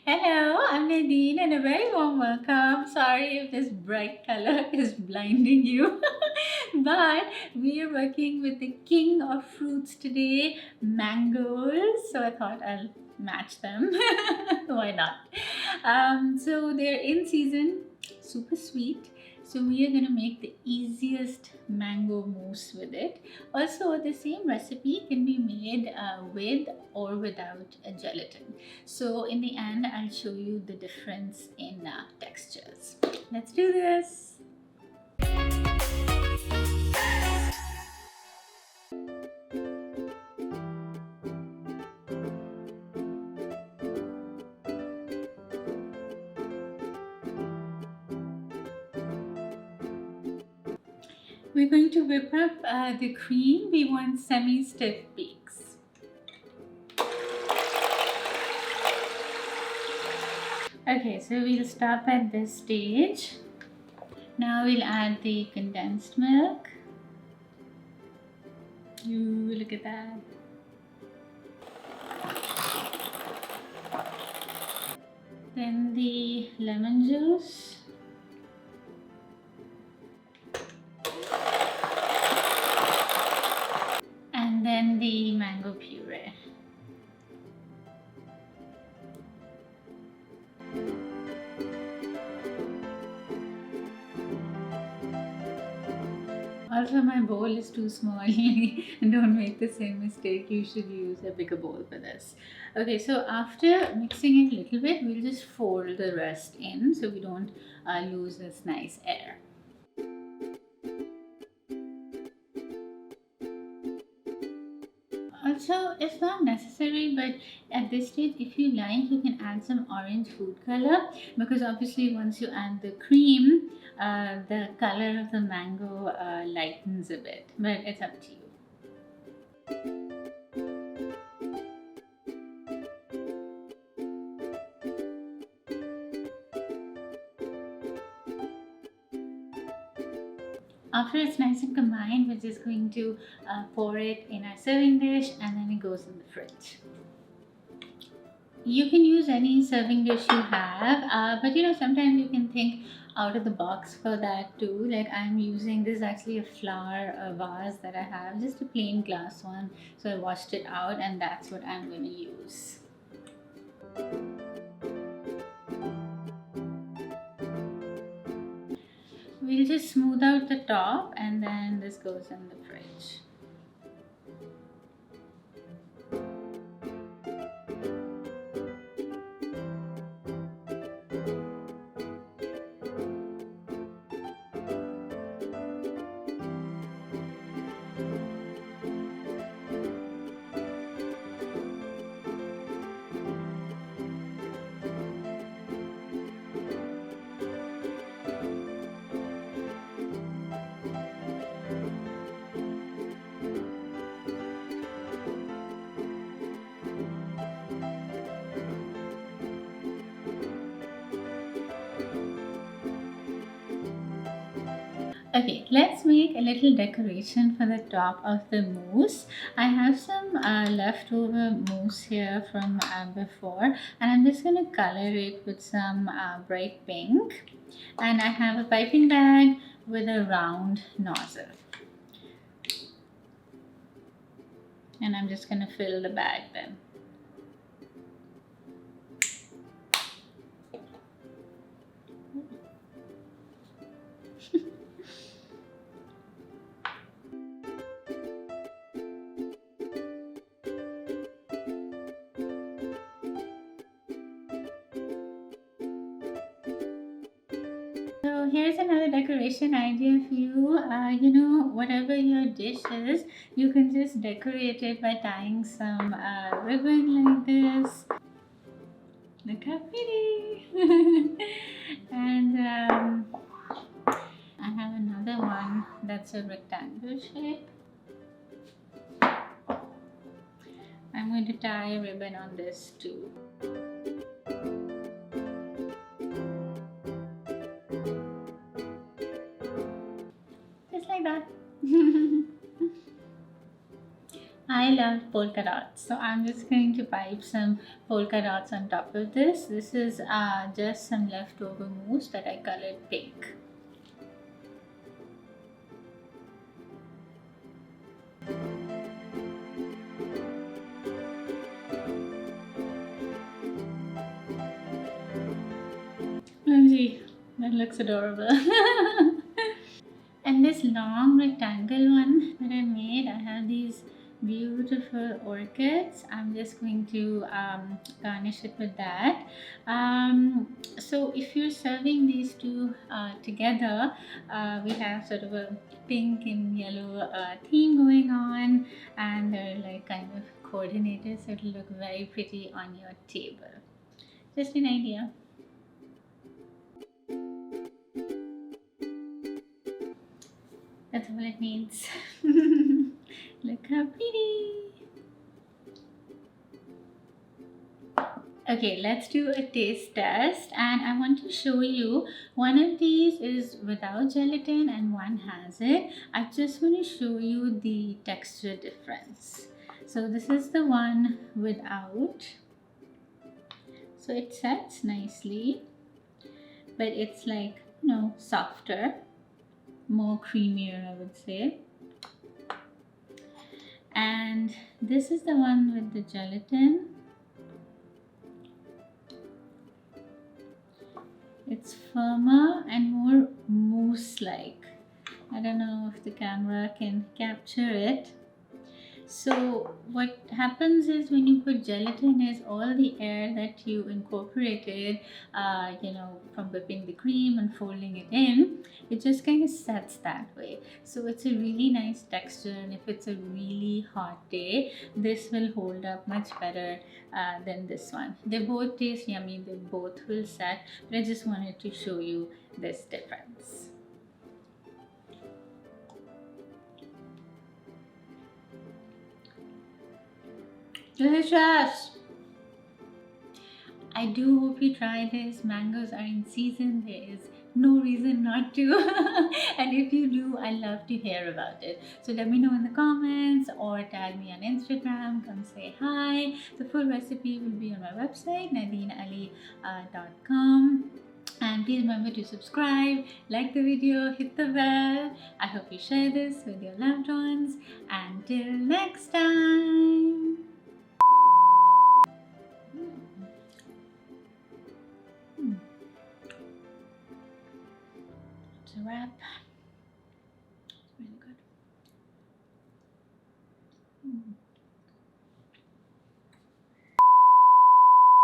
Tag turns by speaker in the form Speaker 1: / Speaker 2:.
Speaker 1: Hello, I'm Nadine and a very warm welcome. Sorry if this bright color is blinding you, but we are working with the king of fruits today, mangoes. So I thought I'll match them. Why not? So they're in season, super sweet. So we are gonna make the easiest mango mousse with it. Also, the same recipe can be made with or without a gelatin. So in the end, I'll show you the difference in textures. Let's do this. We're going to whip up the cream. We want semi-stiff peaks. Okay, so we'll stop at this stage. Now we'll add the condensed milk. Ooh, look at that. Then the lemon juice. And then the mango puree. Also, my bowl is too small. Don't make the same mistake. You should use a bigger bowl for this. Okay, so after mixing it a little bit, we'll just fold the rest in so we don't lose this nice air. Also, it's not necessary, but at this stage, if you like, you can add some orange food color, because obviously once you add the cream, the color of the mango lightens a bit, but it's up to you. After it's nice and combined, we're just going to pour it in our serving dish, and then it goes in the fridge. You can use any serving dish you have, but sometimes you can think out of the box for that too. Like I'm using this, actually a flower vase that I have, just a plain glass one. So I washed it out, and that's what I'm going to use. We'll just smooth out the top, and then this goes in the fridge. Okay, let's make a little decoration for the top of the mousse. I have some leftover mousse here from before, and I'm just going to color it with some bright pink. And I have a piping bag with a round nozzle. And I'm just going to fill the bag then. So here's another decoration idea for you. Whatever your dish is, you can just decorate it by tying some ribbon like this. Look how pretty! And I have another one that's a rectangle shape. I'm going to tie a ribbon on this too. Just like that. I I love polka dots, so I'm just going to pipe some polka dots on top of this. This is just some leftover mousse that I colored pink. OMG, that looks adorable. And this long rectangle one that I made, I have these beautiful orchids. I'm just going to garnish it with that. So if you're serving these two together, we have sort of a pink and yellow theme going on, and they're like kind of coordinated, so it'll look very pretty on your table. Just an idea. That's all it needs. Look how pretty. Okay, let's do a taste test, and I want to show you one of these is without gelatin and one has it. I just want to show you the texture difference. So this is the one without. So it sets nicely, but it's like, you know, softer, more creamier, I would say. And this is the one with the gelatin. It's firmer and more mousse-like. I don't know if the camera can capture it. So what happens is when you put gelatin is all the air that you incorporated, you know, from whipping the cream and folding it in, it just kind of sets that way. So it's a really nice texture, and if it's a really hot day, this will hold up much better than this one. They both taste yummy, they both will set, but I just wanted to show you this difference. Delicious! I do hope you try this. Mangoes are in season. There is no reason not to. And if you do, I love to hear about it. So let me know in the comments or tag me on Instagram. Come say hi. The full recipe will be on my website, nadineali.com. And please remember to subscribe, like the video, hit the bell. I hope you share this with your loved ones. Until next time. It's a wrap.